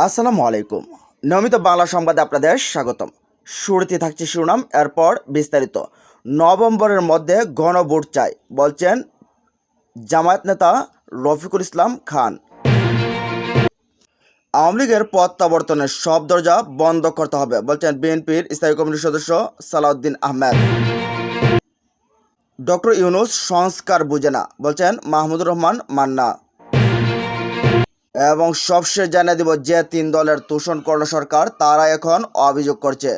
আসসালামু আলাইকুম। নিয়মিত বাংলা সংবাদে আপনাদের স্বাগতম। শুরুতে থাকছে শিরোনাম, এরপর বিস্তারিত। নভেম্বরের মধ্যে গণভোট চাই বলছেন জামায়াত নেতা রফিকুল ইসলাম খান। আওয়ামী লীগের প্রত্যাবর্তনের সব দরজা বন্ধ করতে হবে বলছেন বিএনপির স্থায়ী কমিটির সদস্য সালাউদ্দিন আহমেদ। ডক্টর ইউনূস সংস্কার বুঝে না বলছেন মাহমুদুর রহমান মান্না। এবং সবশেষ জানিয়ে দিব যে তিন দলের তোষণ করল সরকার, তারা এখন অভিযোগ করছে।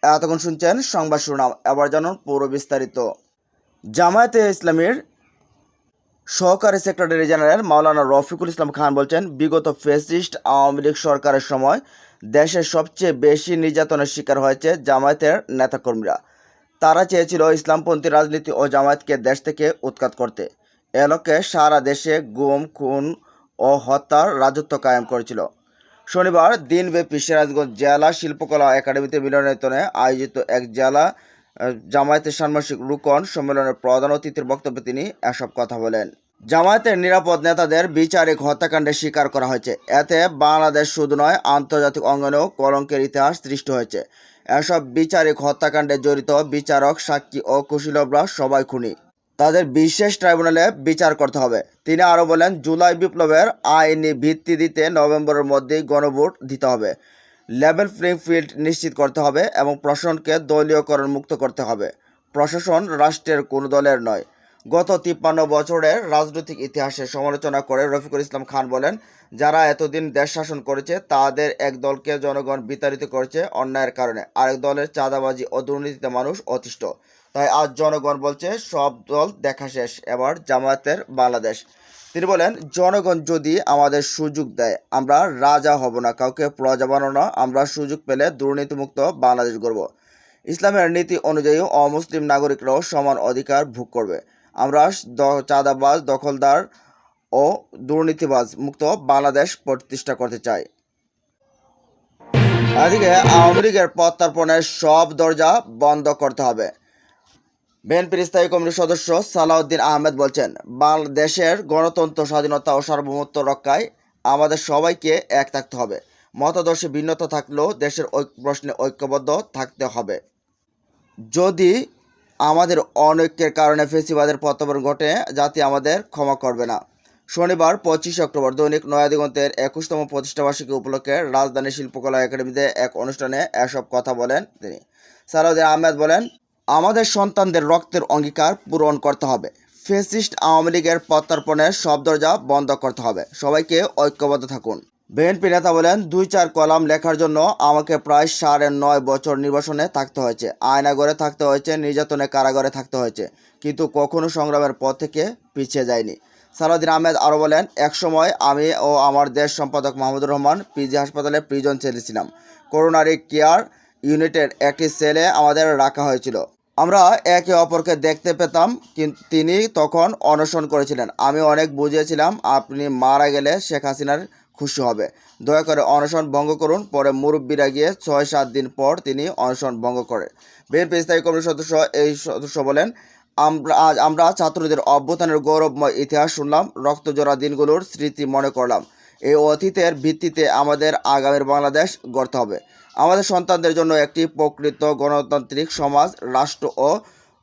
এতক্ষণ শুনছেন সংবাদ শিরোনাম, এবার জানুন পুরো বিস্তারিত। জামায়াতে ইসলামীর সহকারী সেক্রেটারি জেনারেল মাওলানা রফিকুল ইসলাম খান বলছেন, বিগত ফ্যাসিস্ট আওয়ামী লীগ সরকারের সময় দেশের সবচেয়ে বেশি নির্যাতনের শিকার হয়েছে জামায়াতের নেতাকর্মীরা। তারা চেয়েছিল ইসলামপন্থী রাজনীতি ও জামায়াতকে দেশ থেকে উৎখাত করতে। এ লক্ষ্যে সারা দেশে গুম, খুন ও হত্যার রাজত্ব কায়েম করেছিল। শনিবার দিনব্যাপী সিরাজগঞ্জ জেলা শিল্পকলা একাডেমিতে মিলনায়তনে আয়োজিত এক জেলা জামায়াতের ষান্মাসিক রুকন সম্মেলনের প্রধান অতিথির বক্তব্যে তিনি এসব কথা বলেন। জামায়াতের নিরাপদ নেতাদের বিচারিক হত্যাকাণ্ডে স্বীকার করা হয়েছে। এতে বাংলাদেশ শুধু নয়, আন্তর্জাতিক অঙ্গনেও কলঙ্কের ইতিহাস সৃষ্টি হয়েছে। এসব বিচারিক হত্যাকাণ্ডে জড়িত বিচারক, সাক্ষী ও কুশীলবরা সবাই খুনি। তাদের বিশেষ ট্রাইব্যুনালে বিচার করতে হবে। তিনি আরও বলেন, জুলাই বিপ্লবের আইনি ভিত্তি দিতে নভেম্বরের মধ্যেই গণভোট দিতে হবে, লেভেল প্লেইং ফিল্ড নিশ্চিত করতে হবে এবং প্রশাসনকে দলীয়করণ মুক্ত করতে হবে। প্রশাসন রাষ্ট্রের কোনো দলের নয়। গত 53 বছরের রাজনৈতিক ইতিহাসের সমালোচনা করে রফিকুল ইসলাম খান বলেন, যারা এতদিন দেশ শাসন করেছে তাদের এক দলকে জনগণ বিতাড়িত করেছে অন্যায়ের কারণে, আরেক দলের চাঁদাবাজি ও দুর্নীতিতে মানুষ অতিষ্ঠ। তাই আজ জনগণ বলছে সব দল দেখা শেষ, এবার জামায়াতের বাংলাদেশ। তিনি বলেন, জনগণ যদি আমাদের সুযোগ দেয় আমরা রাজা হব না, কাউকে প্রজা বানানো না, আমরা সুযোগ পেলে দুর্নীতিমুক্ত বাংলাদেশ গড়ব। ইসলামের নীতি অনুযায়ী অমুসলিম নাগরিকরাও সমান অধিকার ভোগ করবে। আমরা চাঁদাবাজ, দখলদার ও দুর্নীতিবাজ মুক্ত বাংলাদেশ প্রতিষ্ঠা করতে চাই। এদিকে আওয়ামী লীগের প্রত্যার্পণের সব দরজা বন্ধ করতে হবে। বিএনপির স্থায়ী কমিটির সদস্য সালাউদ্দিন আহমেদ বলছেন, বাংলাদেশের গণতন্ত্র, স্বাধীনতা ও সার্বভৌমত্ব রক্ষায় আমাদের সবাইকে এক থাকতে হবে। মতাদর্শে ভিন্নতা থাকলেও দেশের প্রশ্নে ঐক্যবদ্ধ থাকতে হবে। যদি আমাদের অনৈক্যের কারণে ফেসিবাদের প্রত্যাবর্তন ঘটে, জাতি আমাদের ক্ষমা করবে না। শনিবার 25 অক্টোবর দৈনিক নয়াদিগন্তের 21তম প্রতিষ্ঠাবার্ষিকী উপলক্ষে রাজধানী শিল্পকলা একাডেমিতে এক অনুষ্ঠানে এসব কথা বলেন তিনি। সালাউদ্দিন আহমেদ বলেন, আমাদের সন্তানদের রক্তের অঙ্গীকার পূরণ করতে হবে। ফ্যাসিস্ট আওয়ামী লীগের প্রত্যার্পণের সব দরজা বন্ধ করতে হবে। সবাইকে ঐক্যবদ্ধ থাকুন। বিএনপি নেতা বলেন, 2-4 কলাম লেখার জন্য আমাকে প্রায় 9.5 বছর নির্বাসনে থাকতে হয়েছে, আয়নাঘরে থাকতে হয়েছে, নির্যাতনে কারাগারে থাকতে হয়েছে, কিন্তু কখনো সংগ্রামের পথ থেকে পিছিয়ে যায়নি। সালাউদ্দিন আহমেদ আরও বলেন, একসময় আমি ও আমার দেশ সম্পাদক মাহমুদুর রহমান পিজি হাসপাতালে প্রিজন সেলে ছিলাম। করোনারি কেয়ার ইউনিটের একটি সেলে আমাদের রাখা হয়েছিল। আমরা একে অপরকে দেখতে পেতাম, কিন্তু তিনি তখন অনশন করেছিলেন। আমি অনেক বুঝিয়েছিলাম, আপনি মারা গেলে শেখ হাসিনার খুশি হবে, দয়া করে অনশন ভঙ্গ করুন। পরে মুরব্বীরা গিয়ে 6-7 দিন পর তিনি অনশন ভঙ্গ করে। বিএনপি স্থায়ী কমিটির সদস্য বলেন, আমরা ছাত্রদের অভ্যুত্থানের গৌরবময় ইতিহাস শুনলাম, রক্তজোড়া দিনগুলোর স্মৃতি মনে করলাম। এই অতীতের ভিত্তিতে আমাদের আগামীর বাংলাদেশ গড়তে হবে। আমাদের সন্তানদের জন্য একটি প্রকৃত গণতান্ত্রিক সমাজ, রাষ্ট্র ও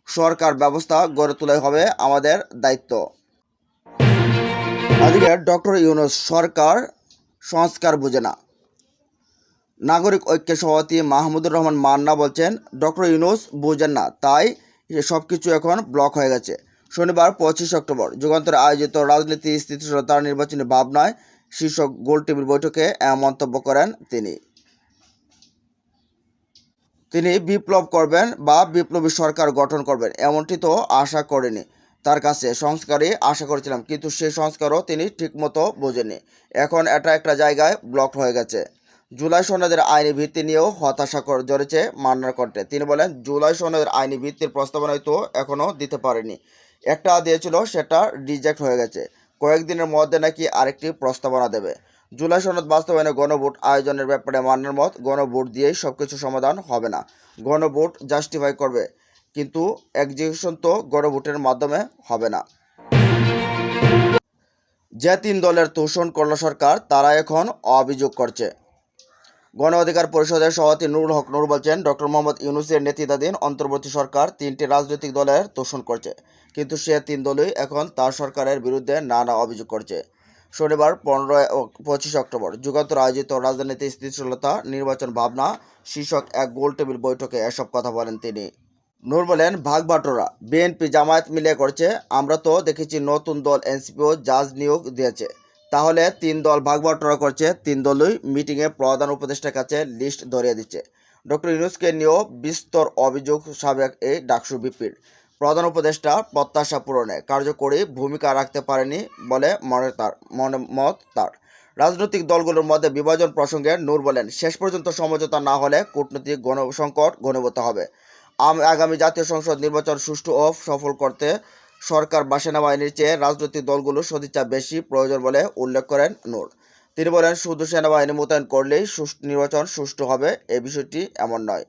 সরকার ব্যবস্থা গড়ে তোলাই হবে আমাদের দায়িত্ব। এদিকে ডক্টর ইউনূস সরকার সংস্কার বুঝে না। নাগরিক ঐক্যের সভাপতি মাহমুদুর রহমান মান্না বলছেন, ডক্টর ইউনূস বুঝেন না, তাই সব কিছু এখন ব্লক হয়ে গেছে। শনিবার 25 অক্টোবর যুগান্তরে আয়োজিত রাজনীতি স্থিতিশীলতার নির্বাচনী ভাবনায় শীর্ষক গোলটেবিল বৈঠকে মন্তব্য করেন তিনি বিপ্লব করবেন বা বিপ্লবী সরকার গঠন করবেন এমনটি তো আশা করেনি। তার কাছে সংস্কারই আশা করেছিলাম, কিন্তু সেই সংস্কারও তিনি ঠিকমতো বোঝেননি। এখন এটা একটা জায়গায় ব্লক হয়ে গেছে। জুলাই সনদের আইনি ভিত্তি নিয়েও হতাশা জড়েছে মান্নার কণ্ঠে। তিনি বলেন, জুলাই সনদের আইনি ভিত্তির প্রস্তাবনায় তো এখনও দিতে পারেনি। একটা দিয়েছিল, সেটা রিজেক্ট হয়ে গেছে। কয়েকদিনের মধ্যে নাকি আরেকটি প্রস্তাবনা দেবে। জুলাই সনদ বাস্তবায়নে গণভোট আয়োজনের ব্যাপারে মান্নার মত, গণভোট দিয়েই সবকিছু সমাধান হবে না। গণভোট জাস্টিফাই করবে, কিন্তু এক্সিকিউশন তো গণভোটের মাধ্যমে হবে না। যে তিন দলের তোষণ করল সরকার, তারা এখন অভিযোগ করছে। গণ অধিকার পরিষদের সভাপতি নুরুল হক নূর বলছেন, ডক্টর মোহাম্মদ ইউনূসের নেতৃত্বাধীন অন্তর্বর্তী সরকার 3টি রাজনৈতিক দলের তোষণ করছে, কিন্তু সে 3 দলই এখন তার সরকারের বিরুদ্ধে নানা অভিযোগ করছে। শনিবার 25 অক্টোবর যুগান্তর আয়োজিত রাজনীতি স্থিতিশীলতা নির্বাচন ভাবনা শীর্ষক এক গোলটেবিল বৈঠকে এসব কথা বলেন তিনি। নূর বলেন, ভাগবাটোয়ারা বিএনপি জামায়াত মিলে করছে, আমরা তো দেখেছি নতুন দল এনসিপিও জাজ নিয়োগ দিয়েছে, তাহলে 3 দল ভাগবাটোয়ারা করছে, 3 দলই মিটিংয়ে প্রধান উপদেষ্টার কাছে লিস্ট ধরিয়ে দিচ্ছে। ডক্টর ইউনূসকে নিয়েও বিস্তর অভিযোগ সাবেক এই ডাকসু বিপির প্রধান উপদেষ্টা প্রত্যাশা পূরণে কার্যকরী ভূমিকা রাখতে পারেনি বলে মত তার। রাজনৈতিক দলগুলোর মধ্যে বিভাজন প্রসঙ্গে নূর বলেন, শেষ পর্যন্ত সমঝোতা না হলে কূটনৈতিক সংকট ঘনীভূত হবে। আগামী জাতীয় সংসদ নির্বাচন সুষ্ঠু ও সফল করতে সরকার বা সেনাবাহিনীর চেয়ে রাজনৈতিক দলগুলোর সদিচ্ছা বেশি প্রয়োজন বলে উল্লেখ করেন নূর। তিনি বলেন, শুধু সেনাবাহিনী মোতায়েন করলেই নির্বাচন সুষ্ঠু হবে, এই বিষয়টি এমন নয়।